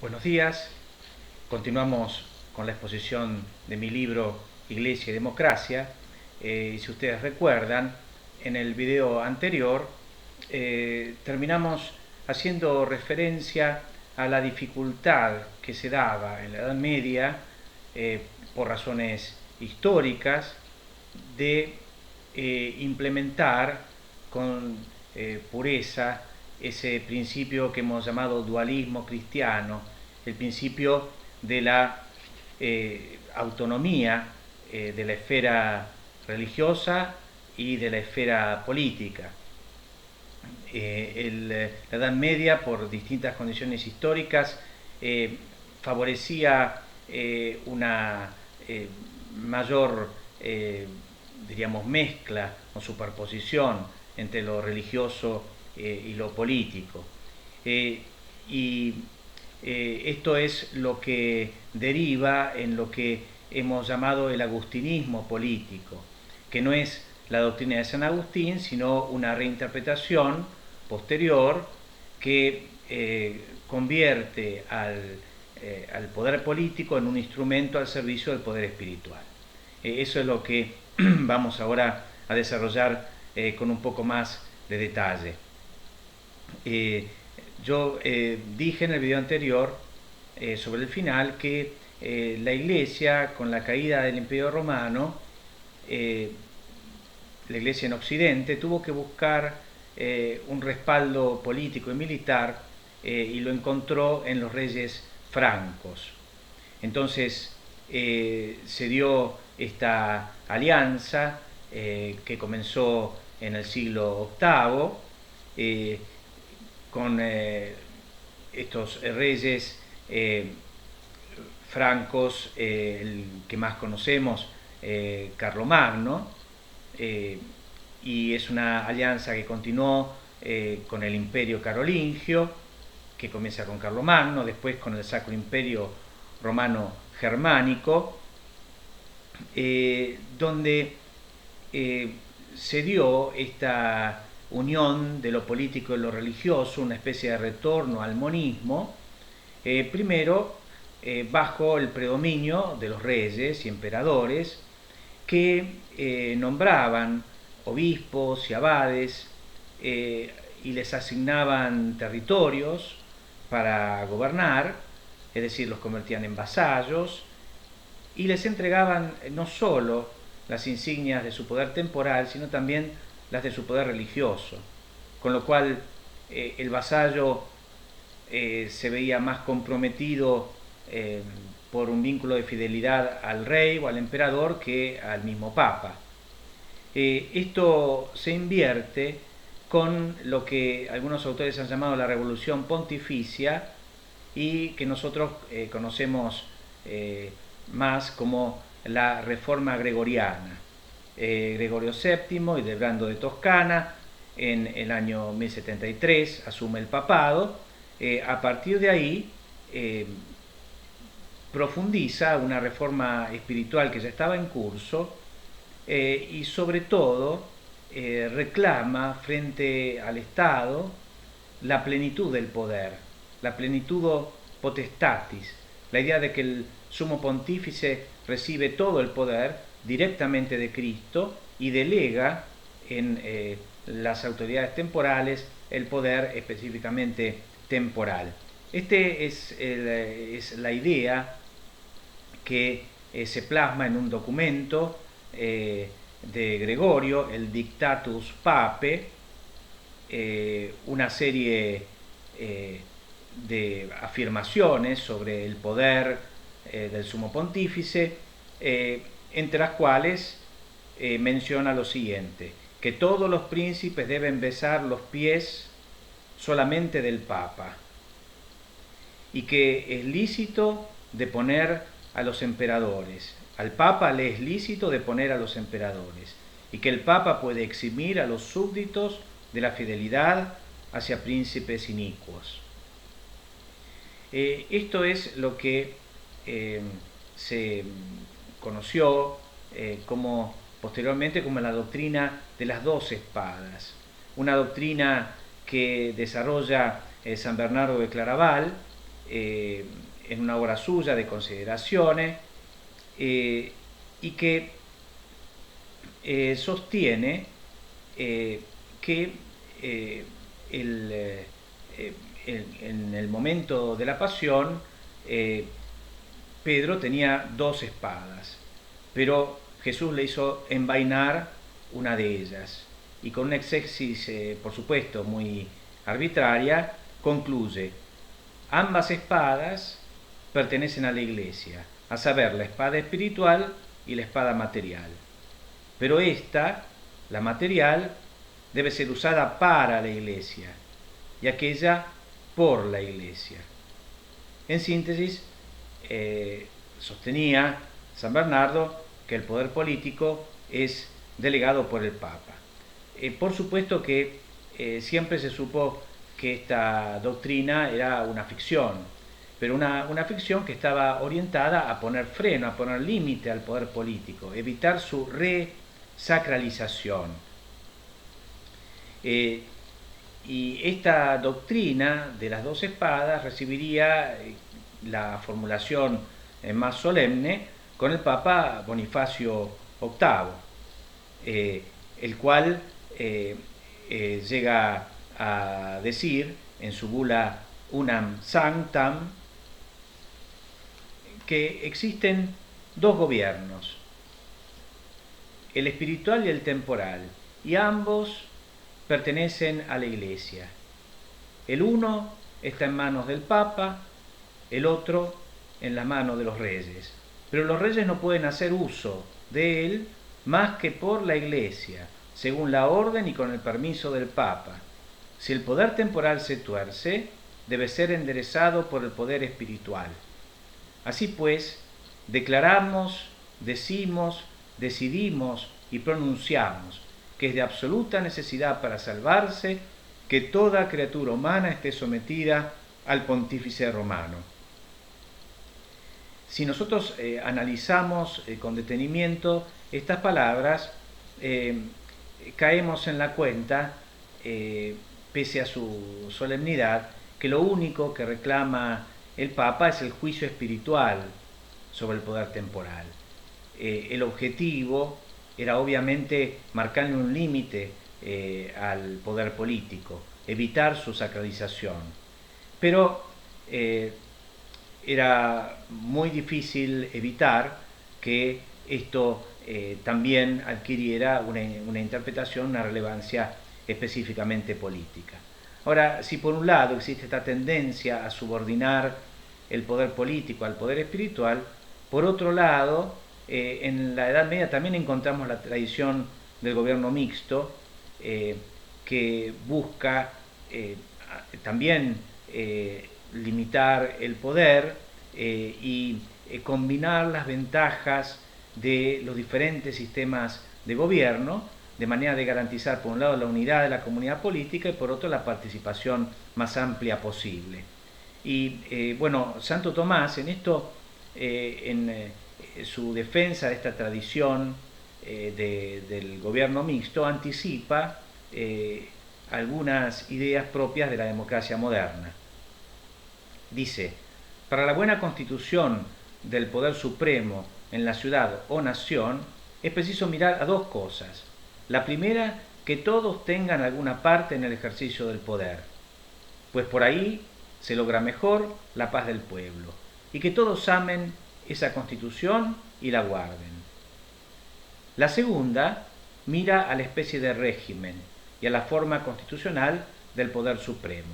Buenos días, continuamos con la exposición de mi libro Iglesia y Democracia. Si ustedes recuerdan, en el video anterior terminamos haciendo referencia a la dificultad que se daba en la Edad Media, por razones históricas, de implementar con pureza ese principio que hemos llamado dualismo cristiano, el principio de la autonomía de la esfera religiosa y de la esfera política. La Edad Media, por distintas condiciones históricas, favorecía una mayor, diríamos, mezcla o superposición entre lo religioso y lo político. Esto es lo que deriva en lo que hemos llamado el agustinismo político, que no es la doctrina de San Agustín, sino una reinterpretación posterior que convierte al poder político en un instrumento al servicio del poder espiritual. Eso es lo que vamos ahora a desarrollar con un poco más de detalle. Yo dije en el video anterior, sobre el final, que la Iglesia, con la caída del Imperio Romano, la Iglesia en Occidente tuvo que buscar un respaldo político y militar, y lo encontró en los reyes francos. Entonces se dio esta alianza que comenzó en el siglo VIII, con estos reyes francos, el que más conocemos, Carlomagno, y es una alianza que continuó con el Imperio Carolingio, que comienza con Carlomagno, después con el Sacro Imperio Romano Germánico, donde se dio esta unión de lo político y lo religioso, una especie de retorno al monismo, primero bajo el predominio de los reyes y emperadores, que nombraban obispos y abades y les asignaban territorios para gobernar, es decir, los convertían en vasallos, y les entregaban no solo las insignias de su poder temporal, sino también las de su poder religioso, con lo cual el vasallo se veía más comprometido por un vínculo de fidelidad al rey o al emperador que al mismo papa. Esto se invierte con lo que algunos autores han llamado la revolución pontificia, y que nosotros conocemos más como la reforma gregoriana. Gregorio VII, Hildebrando de Toscana, en el año 1073 asume el papado. A partir de ahí profundiza una reforma espiritual que ya estaba en curso, y sobre todo reclama frente al Estado la plenitud del poder, la plenitud potestatis, la idea de que el sumo pontífice recibe todo el poder directamente de Cristo y delega en las autoridades temporales el poder específicamente temporal. Esta es la idea que se plasma en un documento de Gregorio, el Dictatus Papae, una serie de afirmaciones sobre el poder del sumo pontífice, entre las cuales menciona lo siguiente: que todos los príncipes deben besar los pies solamente del Papa, y que es lícito deponer a los emperadores. Al Papa le es lícito deponer a los emperadores, y que el Papa puede eximir a los súbditos de la fidelidad hacia príncipes inicuos. Esto es lo que se conoció posteriormente como la doctrina de las 12 espadas, una doctrina que desarrolla San Bernardo de Claraval, en una obra suya de Consideraciones, y que sostiene que en el momento de la pasión, Pedro tenía dos espadas, pero Jesús le hizo envainar una de ellas, y con una exégesis, por supuesto, muy arbitraria, concluye: ambas espadas pertenecen a la Iglesia, a saber, la espada espiritual y la espada material. Pero esta, la material, debe ser usada para la Iglesia, y aquella por la Iglesia. En síntesis, sostenía San Bernardo que el poder político es delegado por el Papa. Por supuesto que siempre se supo que esta doctrina era una ficción, pero una ficción que estaba orientada a poner freno, a poner límite al poder político, evitar su resacralización. Y esta doctrina de las dos espadas recibiría la formulación más solemne con el Papa Bonifacio VIII, el cual llega a decir en su bula Unam Sanctam que existen dos gobiernos, el espiritual y el temporal, y ambos pertenecen a la Iglesia. El uno está en manos del Papa, el otro en las manos de los reyes. Pero los reyes no pueden hacer uso de él más que por la Iglesia, según la orden y con el permiso del Papa. Si el poder temporal se tuerce, debe ser enderezado por el poder espiritual. Así pues, declaramos, decimos, decidimos y pronunciamos que es de absoluta necesidad para salvarse que toda criatura humana esté sometida al pontífice romano. Si nosotros analizamos con detenimiento estas palabras, caemos en la cuenta, pese a su solemnidad, que lo único que reclama el Papa es el juicio espiritual sobre el poder temporal. El objetivo era obviamente marcarle un límite al poder político, evitar su sacralización. Pero era muy difícil evitar que esto también adquiriera una interpretación, una relevancia específicamente política. Ahora, si por un lado existe esta tendencia a subordinar el poder político al poder espiritual, por otro lado, en la Edad Media también encontramos la tradición del gobierno mixto, que busca también limitar el poder y combinar las ventajas de los diferentes sistemas de gobierno, de manera de garantizar por un lado la unidad de la comunidad política y por otro la participación más amplia posible. Y bueno, Santo Tomás en esto, en su defensa de esta tradición del gobierno mixto, anticipa algunas ideas propias de la democracia moderna. Dice: para la buena constitución del poder supremo en la ciudad o nación es preciso mirar a dos cosas. La primera, que todos tengan alguna parte en el ejercicio del poder, pues por ahí se logra mejor la paz del pueblo, y que todos amen esa constitución y la guarden. La segunda mira a la especie de régimen y a la forma constitucional del poder supremo,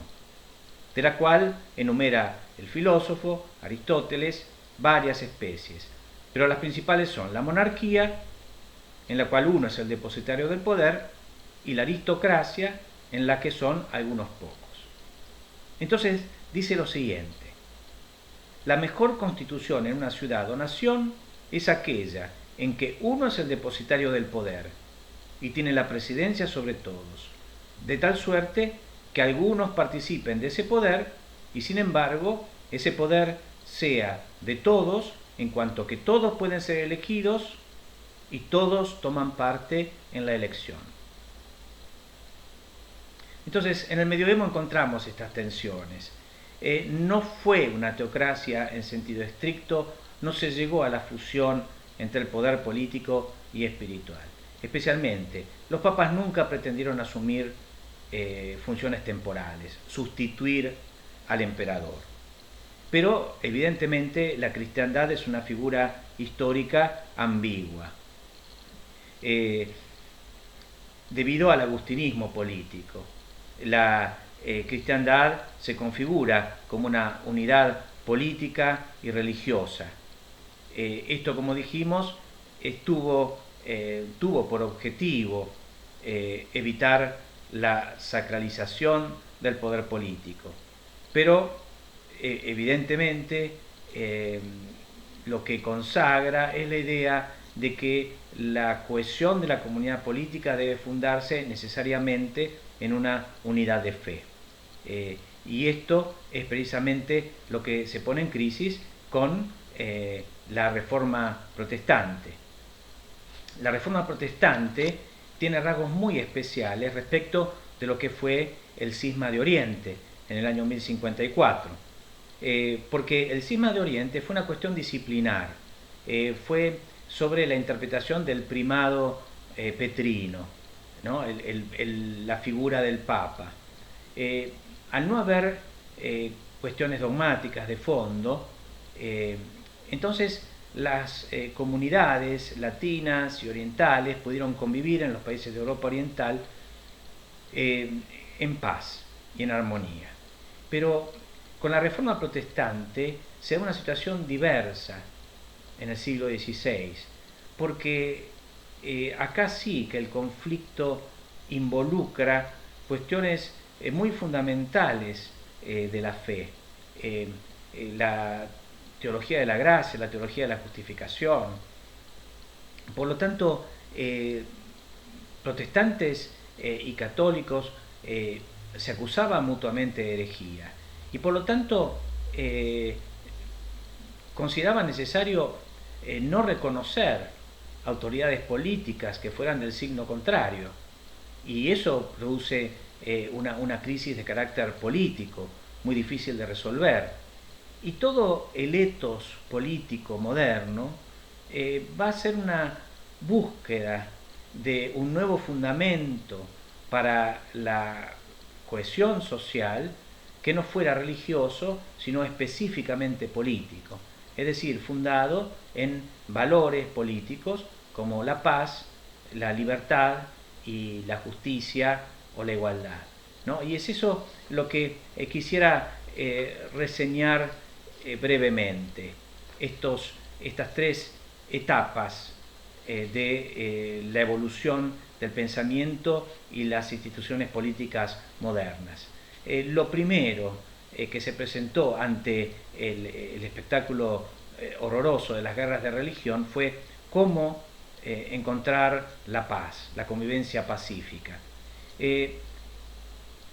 de la cual enumera el filósofo Aristóteles varias especies, pero las principales son la monarquía, en la cual uno es el depositario del poder, y la aristocracia, en la que son algunos pocos. Entonces dice lo siguiente: la mejor constitución en una ciudad o nación es aquella en que uno es el depositario del poder y tiene la presidencia sobre todos, de tal suerte que algunos participen de ese poder y sin embargo ese poder sea de todos, en cuanto que todos pueden ser elegidos y todos toman parte en la elección. Entonces, en el medioevo encontramos estas tensiones No fue una teocracia en sentido estricto, no se llegó a la fusión entre el poder político y espiritual. Especialmente, los papas nunca pretendieron asumir funciones temporales, sustituir al emperador. Pero evidentemente la cristiandad es una figura histórica ambigua, debido al agustinismo político. La cristiandad se configura como una unidad política y religiosa. Esto, como dijimos, tuvo por objetivo evitar la sacralización del poder político. Pero evidentemente lo que consagra es la idea de que la cohesión de la comunidad política debe fundarse necesariamente en una unidad de fe. Y esto es precisamente lo que se pone en crisis con la Reforma Protestante. La Reforma Protestante tiene rasgos muy especiales respecto de lo que fue el Cisma de Oriente en el año 1054, porque el Cisma de Oriente fue una cuestión disciplinar, fue sobre la interpretación del primado petrino, ¿no? La figura del Papa. Al no haber cuestiones dogmáticas de fondo, entonces las comunidades latinas y orientales pudieron convivir en los países de Europa Oriental en paz y en armonía. Pero con la Reforma Protestante se da una situación diversa en el siglo XVI, porque acá sí que el conflicto involucra cuestiones muy fundamentales de la fe. La teología de la gracia, la teología de la justificación. Por lo tanto, protestantes y católicos se acusaban mutuamente de herejía, y por lo tanto consideraban necesario no reconocer autoridades políticas que fueran del signo contrario, y eso produce una crisis de carácter político muy difícil de resolver. Y todo el etos político moderno va a ser una búsqueda de un nuevo fundamento para la cohesión social que no fuera religioso, sino específicamente político, es decir, fundado en valores políticos como la paz, la libertad y la justicia o la igualdad, ¿no? Y es eso lo que quisiera reseñar brevemente, estas tres etapas de la evolución del pensamiento y las instituciones políticas modernas. Lo primero que se presentó ante el espectáculo horroroso de las guerras de religión fue cómo encontrar la paz, la convivencia pacífica,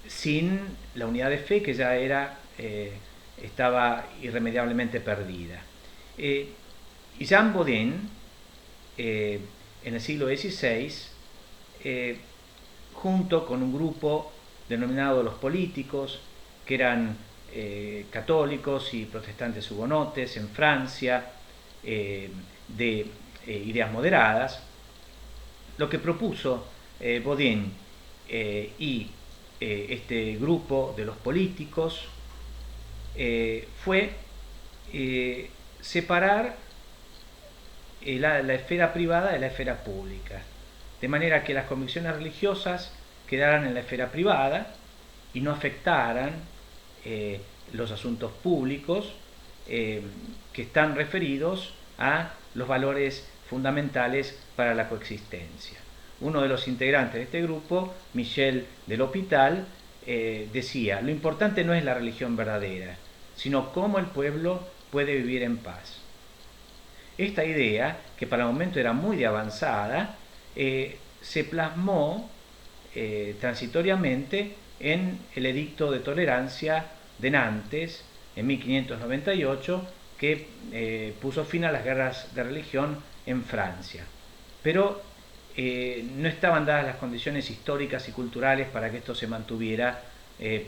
sin la unidad de fe que ya estaba irremediablemente perdida. Jean Bodin, en el siglo XVI, junto con un grupo denominado los políticos, que eran católicos y protestantes hugonotes en Francia, de ideas moderadas, lo que propuso Bodin y este grupo de los políticos fue separar la esfera privada de la esfera pública, de manera que las convicciones religiosas quedaran en la esfera privada y no afectaran los asuntos públicos que están referidos a los valores fundamentales para la coexistencia. Uno de los integrantes de este grupo, Michel de l'Hôpital, decía: lo importante no es la religión verdadera, sino cómo el pueblo puede vivir en paz. Esta idea, que para el momento era muy de avanzada, se plasmó transitoriamente en el Edicto de Tolerancia de Nantes en 1598, que puso fin a las guerras de religión en Francia. Pero no estaban dadas las condiciones históricas y culturales para que esto se mantuviera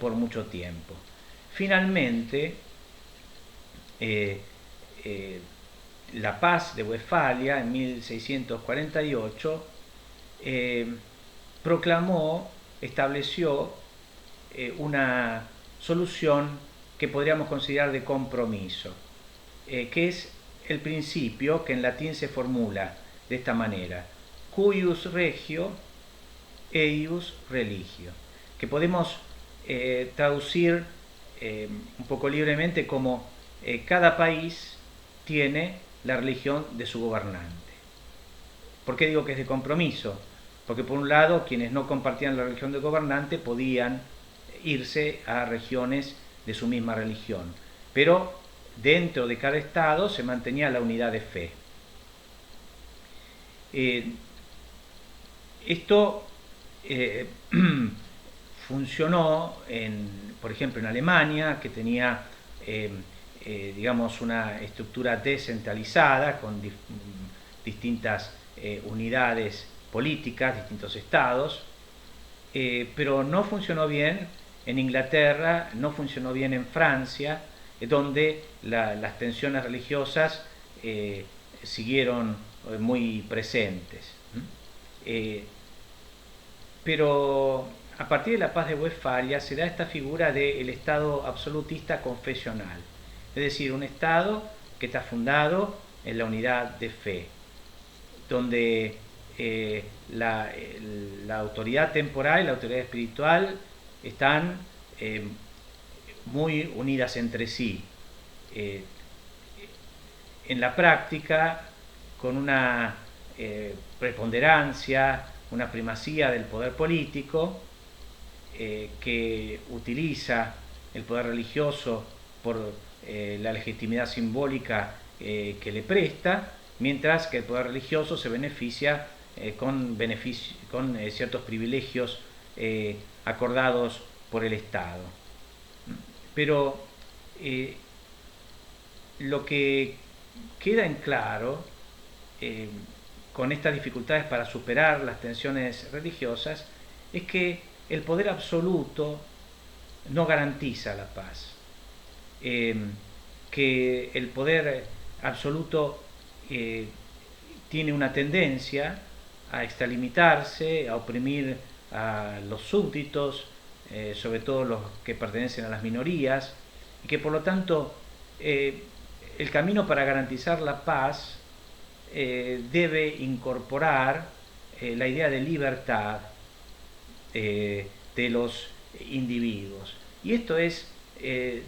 por mucho tiempo. finalmente eh, eh, la paz de Westfalia en 1648 proclamó, estableció una solución que podríamos considerar de compromiso, que es el principio que en latín se formula de esta manera: cuius regio, eius religio, que podemos traducir un poco libremente como cada país tiene la religión de su gobernante. ¿Por qué digo que es de compromiso? Porque por un lado quienes no compartían la religión del gobernante podían irse a regiones de su misma religión, pero dentro de cada estado se mantenía la unidad de fe. Esto funcionó, por ejemplo, en Alemania, que tenía digamos una estructura descentralizada con distintas unidades políticas, distintos estados, pero no funcionó bien en Inglaterra, no funcionó bien en Francia, donde las tensiones religiosas siguieron muy presentes. Pero a partir de la paz de Westfalia se da esta figura del Estado absolutista confesional, es decir, un Estado que está fundado en la unidad de fe, donde la autoridad temporal y la autoridad espiritual están muy unidas entre sí. En la práctica, con una preponderancia, una primacía del poder político que utiliza el poder religioso por la legitimidad simbólica que le presta, mientras que el poder religioso se beneficia con ciertos privilegios acordados por el Estado. Pero lo que queda en claro con estas dificultades para superar las tensiones religiosas es que el poder absoluto no garantiza la paz, que el poder absoluto tiene una tendencia a extralimitarse, a oprimir a los súbditos, sobre todo los que pertenecen a las minorías, y que por lo tanto el camino para garantizar la paz debe incorporar la idea de libertad de los individuos. Y esto es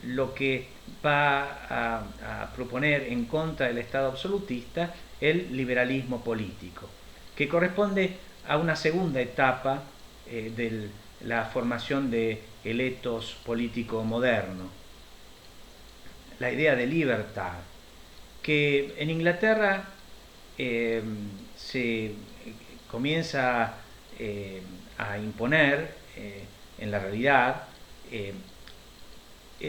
lo que va a proponer en contra del Estado absolutista el liberalismo político, que corresponde a una segunda etapa de la formación del etos político moderno, la idea de libertad, que en Inglaterra se comienza a imponer en la realidad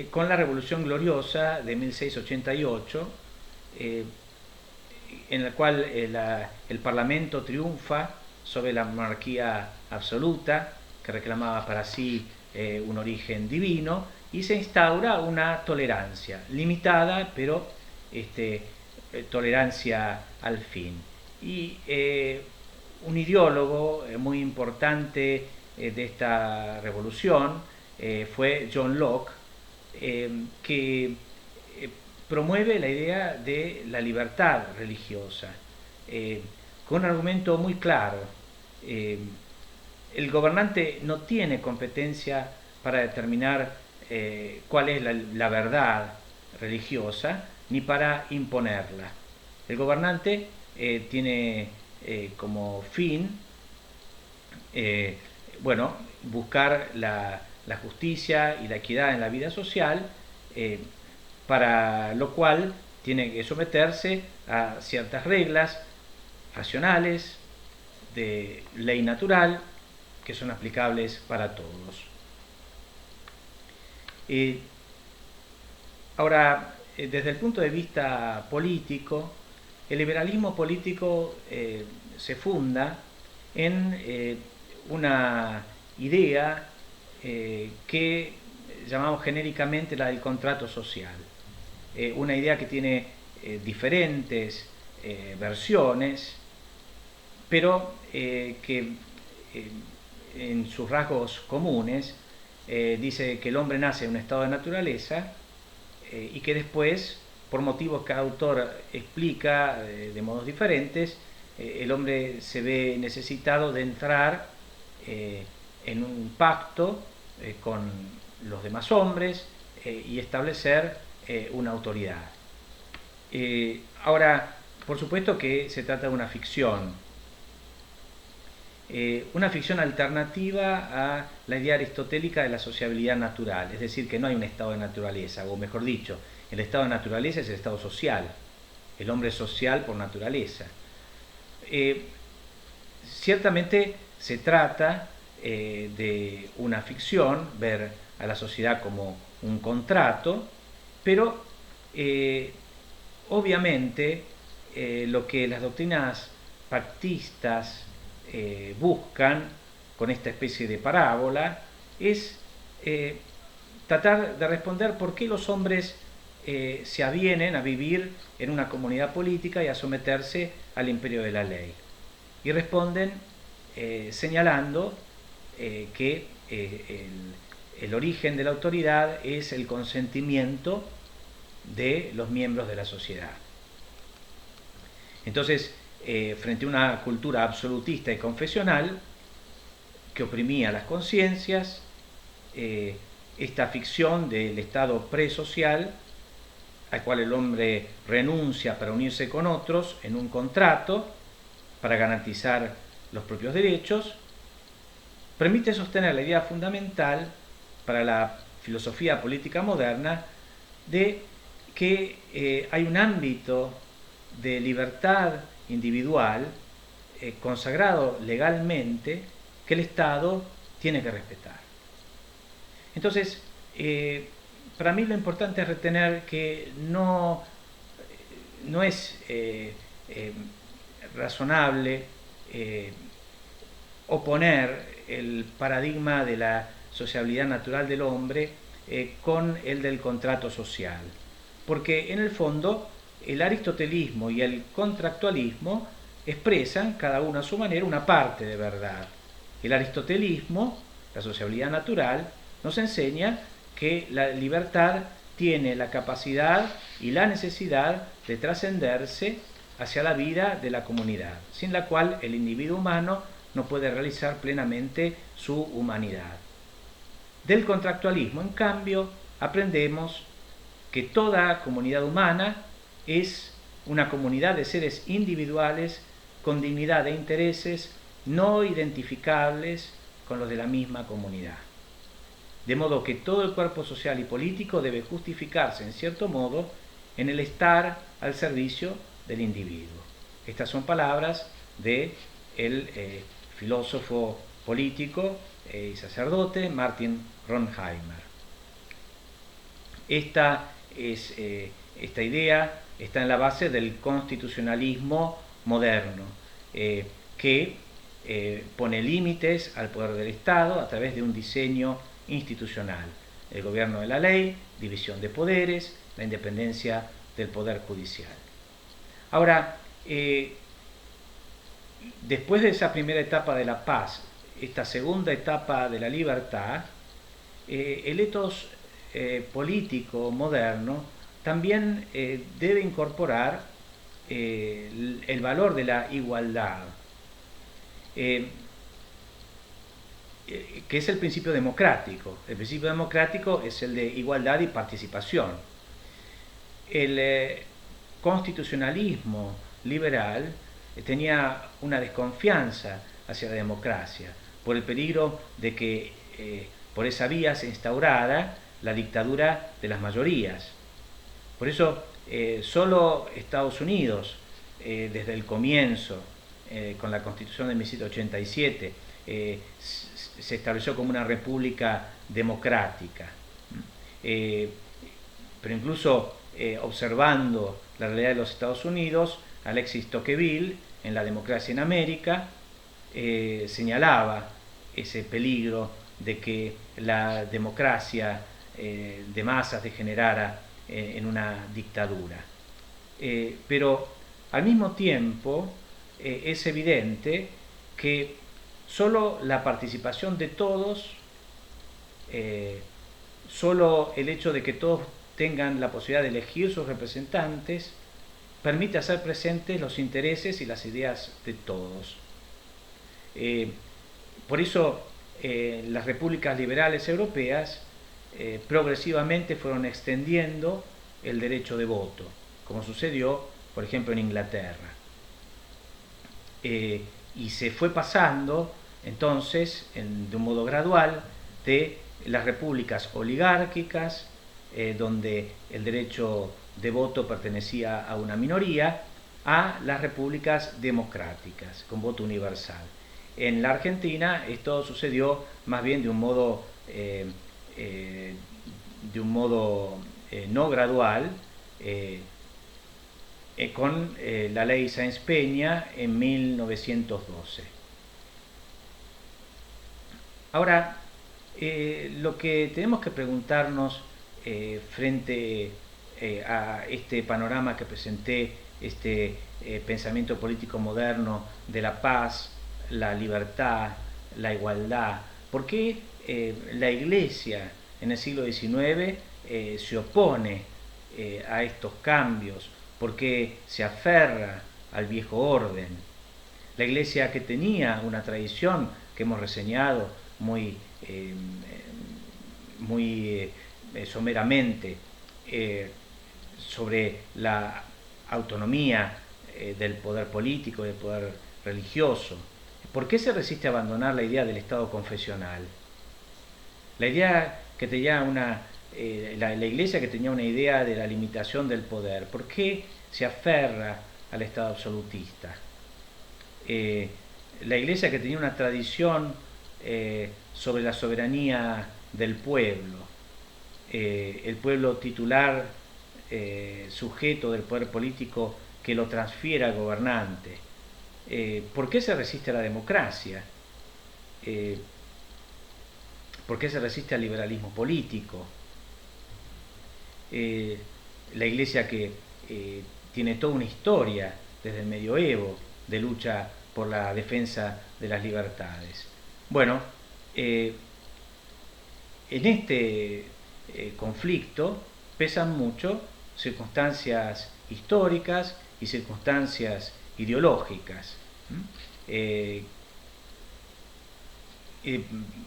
con la Revolución Gloriosa de 1688, en la cual el Parlamento triunfa sobre la monarquía absoluta, que reclamaba para sí un origen divino, y se instaura una tolerancia, limitada, pero tolerancia al fin. Y un ideólogo muy importante de esta revolución fue John Locke, que promueve la idea de la libertad religiosa, con un argumento muy claro. El gobernante no tiene competencia para determinar cuál es la verdad religiosa, ni para imponerla. El gobernante tiene como fin buscar la justicia y la equidad en la vida social, para lo cual tiene que someterse a ciertas reglas racionales de ley natural que son aplicables para todos. Ahora, desde el punto de vista político, el liberalismo político se funda en una idea que llamamos genéricamente la del contrato social. Una idea que tiene diferentes versiones, pero que en sus rasgos comunes dice que el hombre nace en un estado de naturaleza y que después, por motivos que el autor explica de modos diferentes, el hombre se ve necesitado de entrar en un pacto con los demás hombres y establecer una autoridad. Ahora, por supuesto que se trata de una ficción alternativa a la idea aristotélica de la sociabilidad natural, es decir, que no hay un estado de naturaleza, o mejor dicho, el estado de naturaleza es el estado social, el hombre es social por naturaleza. Ciertamente se trata de una ficción, ver a la sociedad como un contrato, pero obviamente lo que las doctrinas pactistas buscan con esta especie de parábola es tratar de responder por qué los hombres se avienen a vivir en una comunidad política y a someterse al imperio de la ley. Y responden señalando que el origen de la autoridad es el consentimiento de los miembros de la sociedad. Entonces, frente a una cultura absolutista y confesional que oprimía las conciencias, esta ficción del estado presocial al cual el hombre renuncia para unirse con otros en un contrato para garantizar los propios derechos, permite sostener la idea fundamental para la filosofía política moderna de que hay un ámbito de libertad individual consagrado legalmente que el Estado tiene que respetar. Entonces, para mí lo importante es retener que no es razonable oponer el paradigma de la sociabilidad natural del hombre con el del contrato social, porque en el fondo el aristotelismo y el contractualismo expresan, cada uno a su manera, una parte de verdad. El aristotelismo, la sociabilidad natural, nos enseña que la libertad tiene la capacidad y la necesidad de trascenderse hacia la vida de la comunidad, sin la cual el individuo humano no puede realizar plenamente su humanidad. Del contractualismo, en cambio, aprendemos que toda comunidad humana es una comunidad de seres individuales con dignidad e intereses no identificables con los de la misma comunidad. De modo que todo el cuerpo social y político debe justificarse, en cierto modo, en el estar al servicio del individuo. Estas son palabras del filósofo político y sacerdote Martin Ronheimer. Esta idea está en la base del constitucionalismo moderno, que pone límites al poder del Estado a través de un diseño institucional: el gobierno de la ley, división de poderes, la independencia del poder judicial. Ahora, después de esa primera etapa de la paz, esta segunda etapa de la libertad, el etos político moderno también debe incorporar el valor de la igualdad, que es el principio democrático. El principio democrático es el de igualdad y participación. El constitucionalismo liberal tenía una desconfianza hacia la democracia por el peligro de que por esa vía se instaurara la dictadura de las mayorías. Por eso solo Estados Unidos, desde el comienzo, con la Constitución de 1787, se estableció como una república democrática. Pero incluso observando la realidad de los Estados Unidos, Alexis Tocqueville, en La democracia en América, señalaba ese peligro de que la democracia de masas degenerara en una dictadura. Pero al mismo tiempo es evidente que solo la participación de todos, solo el hecho de que todos tengan la posibilidad de elegir sus representantes, permite hacer presentes los intereses y las ideas de todos. Por eso las repúblicas liberales europeas progresivamente fueron extendiendo el derecho de voto, como sucedió, por ejemplo, en Inglaterra. Y se fue pasando entonces de un modo gradual de las repúblicas oligárquicas, donde el derecho de voto pertenecía a una minoría, a las repúblicas democráticas con voto universal. En la Argentina esto sucedió más bien de un modo no gradual, con la ley Sáenz Peña en 1912. Ahora, lo que tenemos que preguntarnos frente a este panorama que presenté, este pensamiento político moderno de la paz, la libertad, la igualdad, ¿por qué la Iglesia en el siglo XIX se opone a estos cambios? ¿Por qué se aferra al viejo orden? La Iglesia, que tenía una tradición que hemos reseñado muy someramente sobre la autonomía del poder político y del poder religioso, ¿por qué se resiste a abandonar la idea del Estado confesional? La idea que tenía la Iglesia, que tenía una idea de la limitación del poder, ¿por qué se aferra al Estado absolutista? La Iglesia, que tenía una tradición sobre la soberanía del pueblo, el pueblo titular, sujeto del poder político que lo transfiera al gobernante. ¿Por qué se resiste a la democracia? ¿Por qué se resiste al liberalismo político? La Iglesia, que tiene toda una historia desde el medioevo de lucha por la defensa de las libertades. Bueno, en este conflicto pesan mucho circunstancias históricas y circunstancias ideológicas.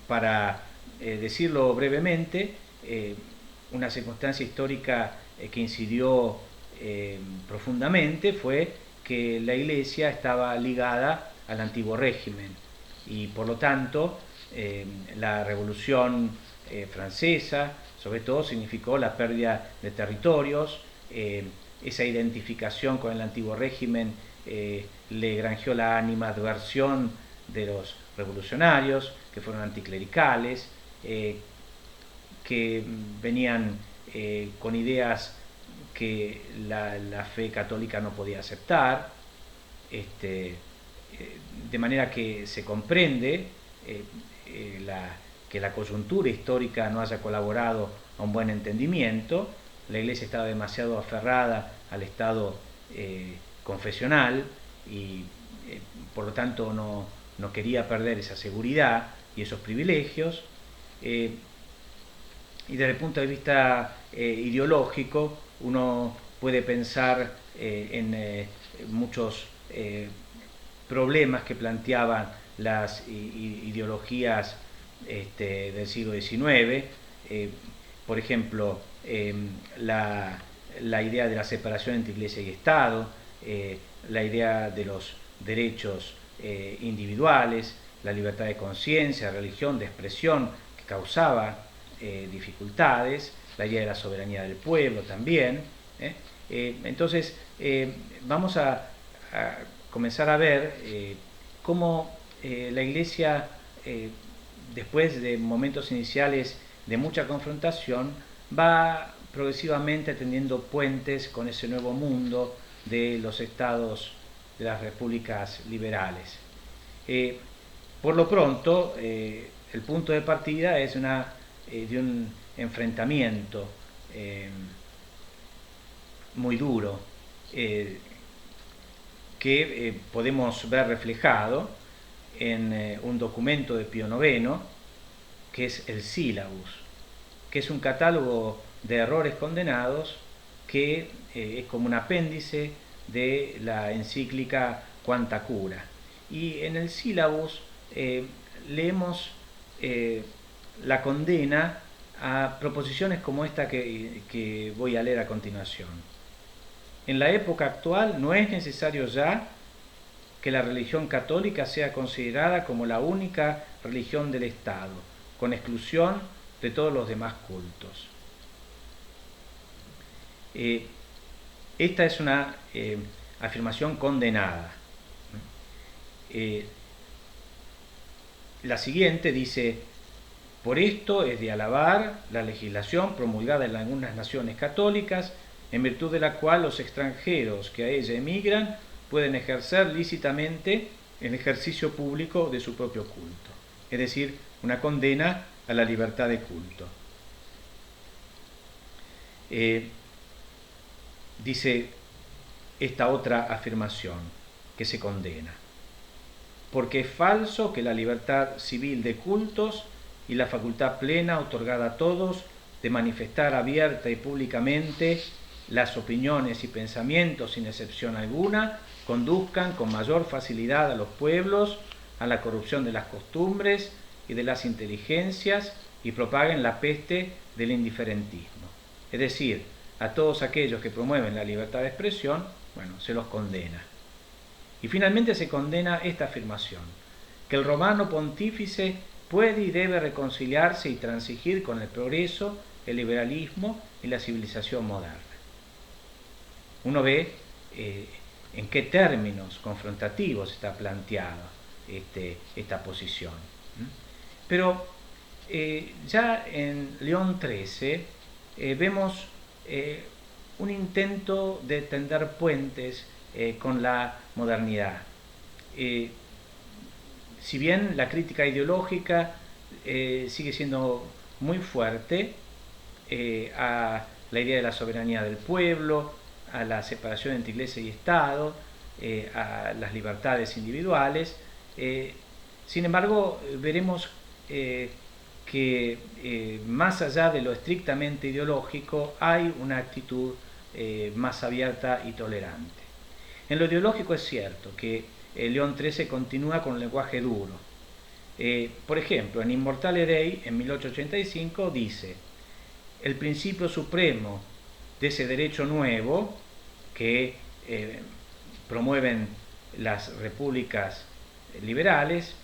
Para decirlo brevemente, una circunstancia histórica que incidió profundamente fue que la Iglesia estaba ligada al antiguo régimen y por lo tanto la Revolución Francesa sobre todo significó la pérdida de territorios, esa identificación con el antiguo régimen le granjeó la animadversión de los revolucionarios, que fueron anticlericales, que venían con ideas que la fe católica no podía aceptar, de manera que se comprende que la coyuntura histórica no haya colaborado a un buen entendimiento. La Iglesia estaba demasiado aferrada al Estado confesional y por lo tanto no quería perder esa seguridad y esos privilegios. Y desde el punto de vista ideológico, uno puede pensar en muchos problemas que planteaban las ideologías del siglo XIX, por ejemplo, la idea de la separación entre Iglesia y Estado, la idea de los derechos individuales, la libertad de conciencia, de religión, de expresión, que causaba dificultades, la idea de la soberanía del pueblo también. Entonces, vamos a comenzar a ver cómo la Iglesia, después de momentos iniciales de mucha confrontación, va progresivamente tendiendo puentes con ese nuevo mundo de los estados, de las repúblicas liberales. Por lo pronto, el punto de partida es de un enfrentamiento muy duro que podemos ver reflejado en un documento de Pío IX, que es el Sílabus, que es un catálogo de errores condenados que es como un apéndice de la encíclica Quanta Cura. Y en el Sílabus leemos la condena a proposiciones como esta que voy a leer a continuación. En la época actual no es necesario ya que la religión católica sea considerada como la única religión del Estado, con exclusión de todos los demás cultos. Esta es una afirmación condenada. La siguiente dice: por esto es de alabar la legislación promulgada en algunas naciones católicas, en virtud de la cual los extranjeros que a ella emigran pueden ejercer lícitamente el ejercicio público de su propio culto. Es decir, una condena a la libertad de culto. Dice esta otra afirmación que se condena: porque es falso que la libertad civil de cultos y la facultad plena otorgada a todos de manifestar abierta y públicamente las opiniones y pensamientos sin excepción alguna conduzcan con mayor facilidad a los pueblos a la corrupción de las costumbres y de las inteligencias y propaguen la peste del indiferentismo. Es decir, a todos aquellos que promueven la libertad de expresión, se los condena. Y finalmente se condena esta afirmación: que el romano pontífice puede y debe reconciliarse y transigir con el progreso, el liberalismo y la civilización moderna. Uno ve en qué términos confrontativos está planteada esta posición. Pero ya en León XIII vemos un intento de tender puentes con la modernidad. Si bien la crítica ideológica sigue siendo muy fuerte a la idea de la soberanía del pueblo, a la separación entre Iglesia y Estado, a las libertades individuales, sin embargo veremos que más allá de lo estrictamente ideológico hay una actitud más abierta y tolerante. En lo ideológico es cierto que León XIII continúa con un lenguaje duro. Por ejemplo, en Immortale Dei, en 1885, dice: el principio supremo de ese derecho nuevo que promueven las repúblicas liberales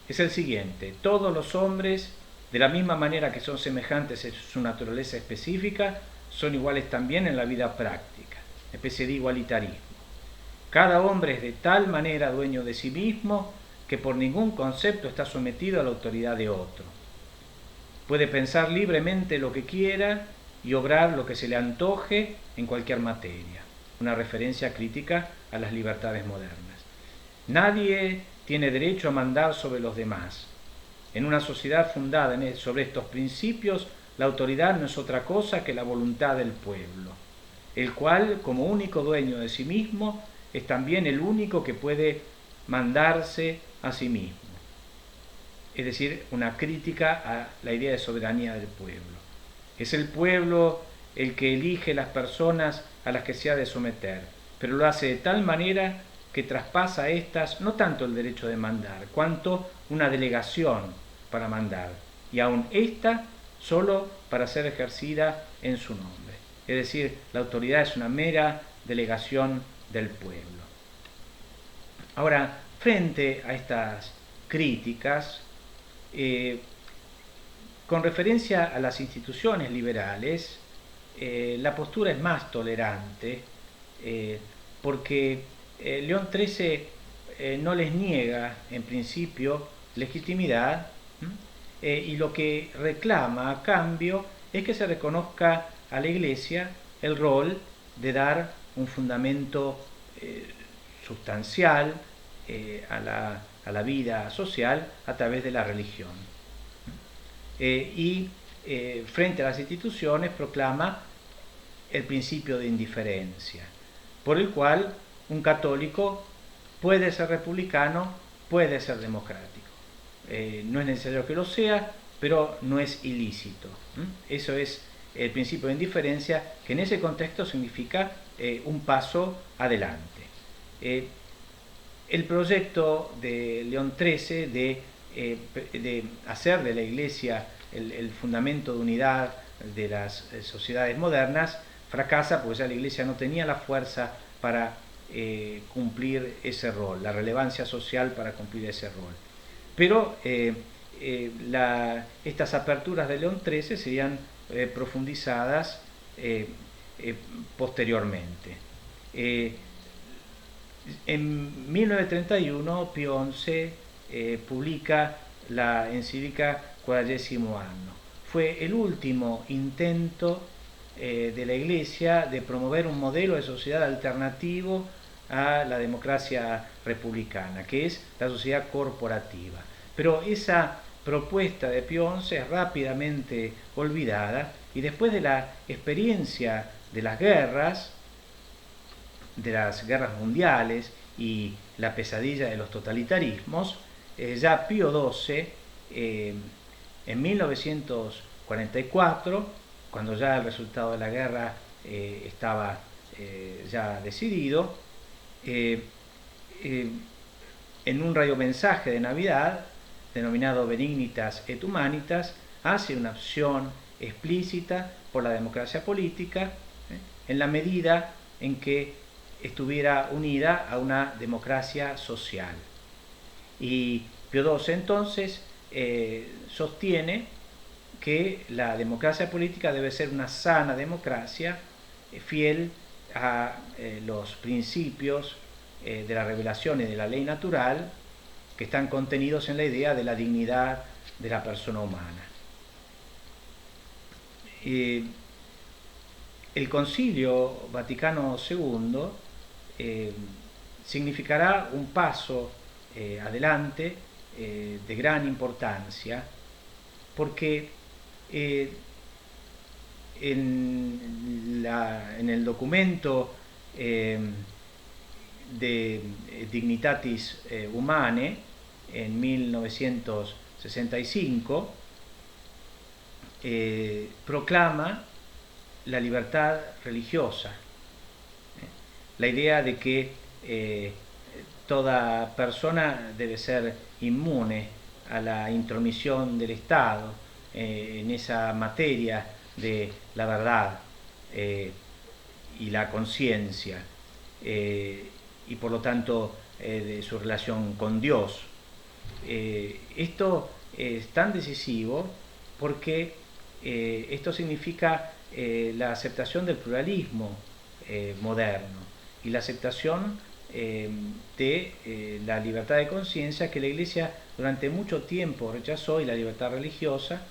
es el siguiente: todos los hombres, de la misma manera que son semejantes en su naturaleza específica, son iguales también en la vida práctica, especie de igualitarismo. Cada hombre es de tal manera dueño de sí mismo que por ningún concepto está sometido a la autoridad de otro. Puede pensar libremente lo que quiera y obrar lo que se le antoje en cualquier materia. Una referencia crítica a las libertades modernas. Nadie tiene derecho a mandar sobre los demás. En una sociedad fundada sobre estos principios, la autoridad no es otra cosa que la voluntad del pueblo, el cual, como único dueño de sí mismo, es también el único que puede mandarse a sí mismo. Es decir, una crítica a la idea de soberanía del pueblo. Es el pueblo el que elige las personas a las que se ha de someter, pero lo hace de tal manera que traspasa a estas no tanto el derecho de mandar, cuanto una delegación para mandar, y aun esta solo para ser ejercida en su nombre. Es decir, la autoridad es una mera delegación del pueblo. Ahora, frente a estas críticas, con referencia a las instituciones liberales, la postura es más tolerante porque León XIII no les niega en principio legitimidad y lo que reclama a cambio es que se reconozca a la Iglesia el rol de dar un fundamento sustancial a la vida social a través de la religión. Y frente a las instituciones proclama el principio de indiferencia, por el cual un católico puede ser republicano, puede ser democrático. No es necesario que lo sea, pero no es ilícito. Eso es el principio de indiferencia, que en ese contexto significa un paso adelante. El proyecto de León XIII de hacer de la Iglesia el fundamento de unidad de las sociedades modernas fracasa, porque ya la Iglesia no tenía la fuerza para cumplir ese rol, la relevancia social para cumplir ese rol. Pero estas aperturas de León XIII serían profundizadas posteriormente. En 1931 Pío XI publica la encíclica Quadragesimo Anno. Fue el último intento de la Iglesia de promover un modelo de sociedad alternativo a la democracia republicana, que es la sociedad corporativa. Pero esa propuesta de Pío XI es rápidamente olvidada, y después de la experiencia de las guerras mundiales y la pesadilla de los totalitarismos, ya Pío XII, en 1944, cuando ya el resultado de la guerra estaba ya decidido, en un radiomensaje de Navidad, denominado Benignitas et Humanitas, hace una opción explícita por la democracia política, en la medida en que estuviera unida a una democracia social. Y Pío XII entonces sostiene que la democracia política debe ser una sana democracia, fiel a los principios de la revelación y de la ley natural, que están contenidos en la idea de la dignidad de la persona humana. El Concilio Vaticano II significará un paso adelante de gran importancia, porque en el documento de Dignitatis Humanae en 1965 proclama la libertad religiosa, la idea de que toda persona debe ser inmune a la intromisión del Estado en esa materia de la verdad y la conciencia, y por lo tanto de su relación con Dios. Esto es tan decisivo porque esto significa la aceptación del pluralismo moderno y la aceptación de la libertad de conciencia que la Iglesia durante mucho tiempo rechazó, y la libertad religiosa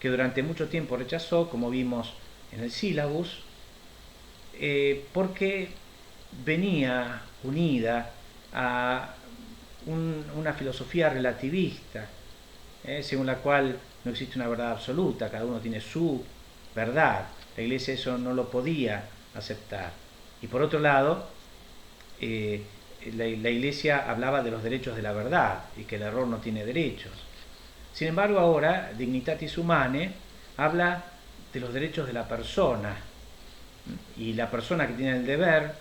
que durante mucho tiempo rechazó, como vimos en el sílabus, porque venía unida a una filosofía relativista, según la cual no existe una verdad absoluta, cada uno tiene su verdad. La Iglesia eso no lo podía aceptar. Y por otro lado, la Iglesia hablaba de los derechos de la verdad y que el error no tiene derechos. Sin embargo, ahora Dignitatis Humanae habla de los derechos de la persona, y la persona que tiene el deber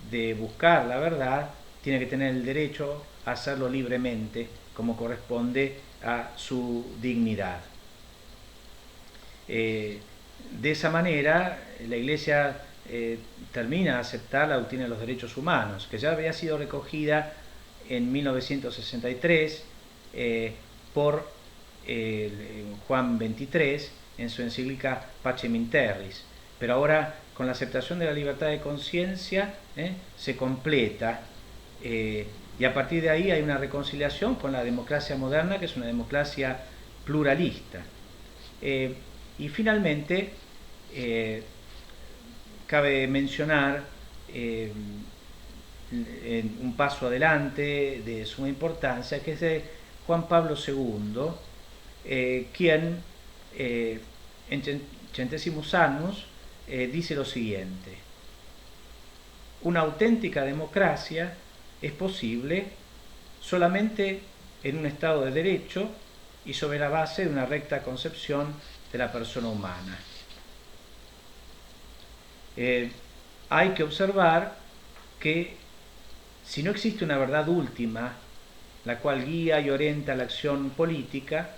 de buscar la verdad tiene que tener el derecho a hacerlo libremente, como corresponde a su dignidad. De esa manera, la Iglesia termina de aceptar la doctrina de los derechos humanos, que ya había sido recogida en 1963 por Juan XXIII en su encíclica Pacem in Terris, pero ahora con la aceptación de la libertad de conciencia se completa, y a partir de ahí hay una reconciliación con la democracia moderna, que es una democracia pluralista. Y finalmente cabe mencionar un paso adelante de suma importancia, que es de Juan Pablo II, quien en Centesimus Annus dice lo siguiente: una auténtica democracia es posible solamente en un Estado de Derecho y sobre la base de una recta concepción de la persona humana. Hay que observar que si no existe una verdad última, la cual guía y orienta la acción política,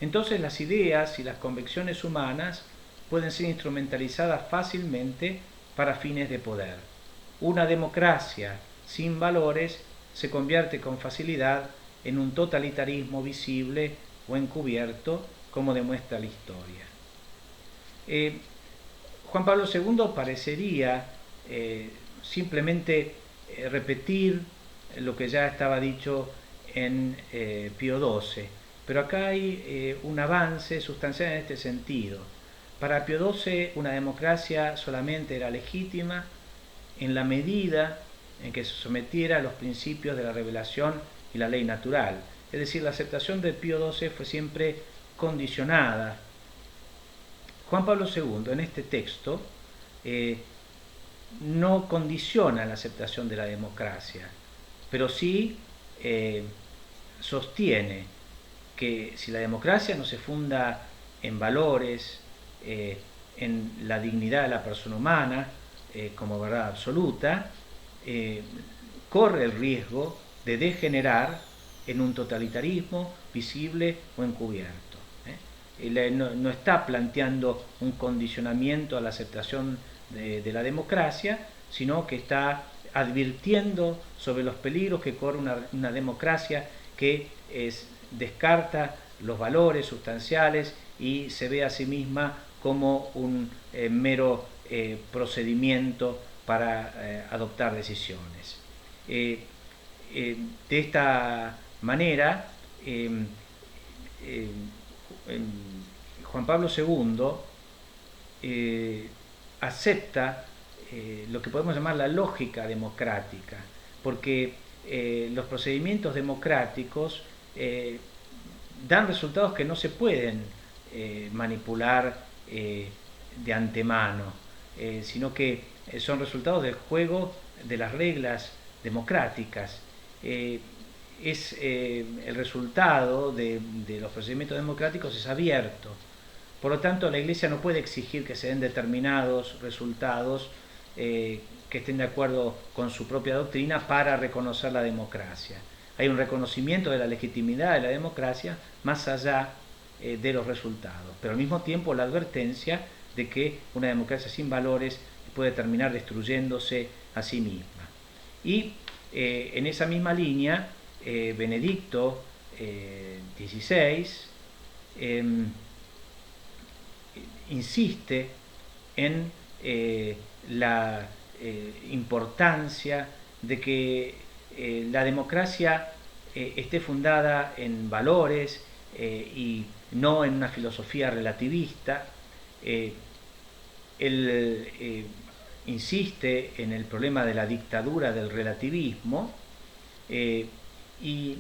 entonces las ideas y las convicciones humanas pueden ser instrumentalizadas fácilmente para fines de poder. Una democracia sin valores se convierte con facilidad en un totalitarismo visible o encubierto, como demuestra la historia. Juan Pablo II parecería simplemente repetir lo que ya estaba dicho en Pío XII, pero acá hay un avance sustancial en este sentido. Para Pío XII una democracia solamente era legítima en la medida en que se sometiera a los principios de la revelación y la ley natural. Es decir, la aceptación de Pío XII fue siempre condicionada. Juan Pablo II en este texto no condiciona la aceptación de la democracia, pero sí sostiene que si la democracia no se funda en valores, en la dignidad de la persona humana como verdad absoluta, corre el riesgo de degenerar en un totalitarismo visible o encubierto. No está planteando un condicionamiento a la aceptación de la democracia, sino que está advirtiendo sobre los peligros que corre una democracia que descarta los valores sustanciales y se ve a sí misma como un mero procedimiento para adoptar decisiones. De esta manera, Juan Pablo II acepta lo que podemos llamar la lógica democrática, porque los procedimientos democráticos dan resultados que no se pueden manipular de antemano, sino que son resultados del juego de las reglas democráticas. El resultado de los procedimientos democráticos es abierto. Por lo tanto, la Iglesia no puede exigir que se den determinados resultados que estén de acuerdo con su propia doctrina para reconocer la democracia. Hay un reconocimiento de la legitimidad de la democracia más allá de los resultados, pero al mismo tiempo la advertencia de que una democracia sin valores puede terminar destruyéndose a sí misma. Y en esa misma línea, Benedicto XVI insiste en la importancia de que la democracia esté fundada en valores y no en una filosofía relativista. Él insiste en el problema de la dictadura del relativismo y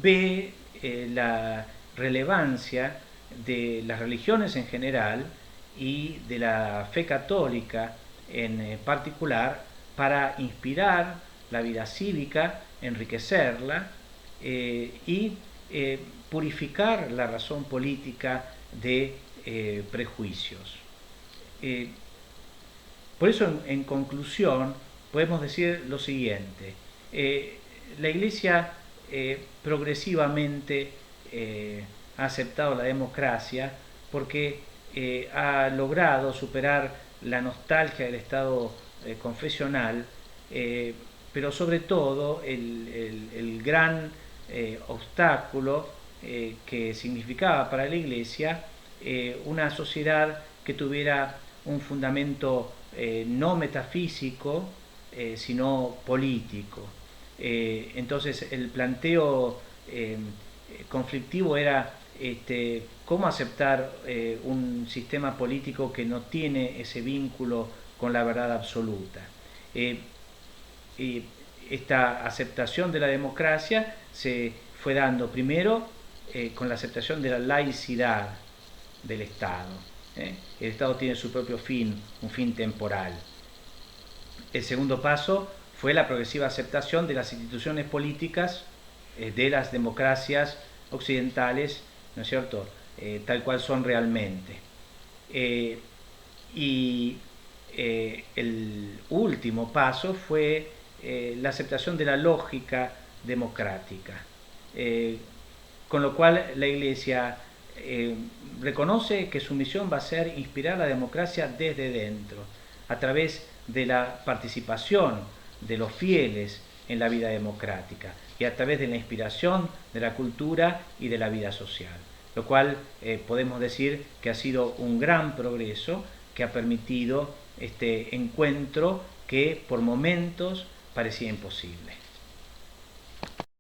ve la relevancia de las religiones en general y de la fe católica en particular para inspirar la vida cívica, enriquecerla y purificar la razón política de prejuicios. Por eso, en conclusión, podemos decir lo siguiente: la Iglesia progresivamente ha aceptado la democracia porque ha logrado superar la nostalgia del Estado confesional, pero sobre todo el gran obstáculo que significaba para la Iglesia una sociedad que tuviera un fundamento no metafísico, sino político. Entonces el planteo conflictivo era cómo aceptar un sistema político que no tiene ese vínculo con la verdad absoluta. Esta aceptación de la democracia se fue dando primero con la aceptación de la laicidad, del Estado. El Estado tiene su propio fin, un fin temporal. El segundo paso fue la progresiva aceptación de las instituciones políticas de las democracias occidentales, ¿no es cierto?, tal cual son realmente. Y el último paso fue la aceptación de la lógica democrática, con lo cual la Iglesia reconoce que su misión va a ser inspirar la democracia desde dentro, a través de la participación de los fieles en la vida democrática y a través de la inspiración de la cultura y de la vida social, lo cual podemos decir que ha sido un gran progreso que ha permitido este encuentro que por momentos parecía imposible.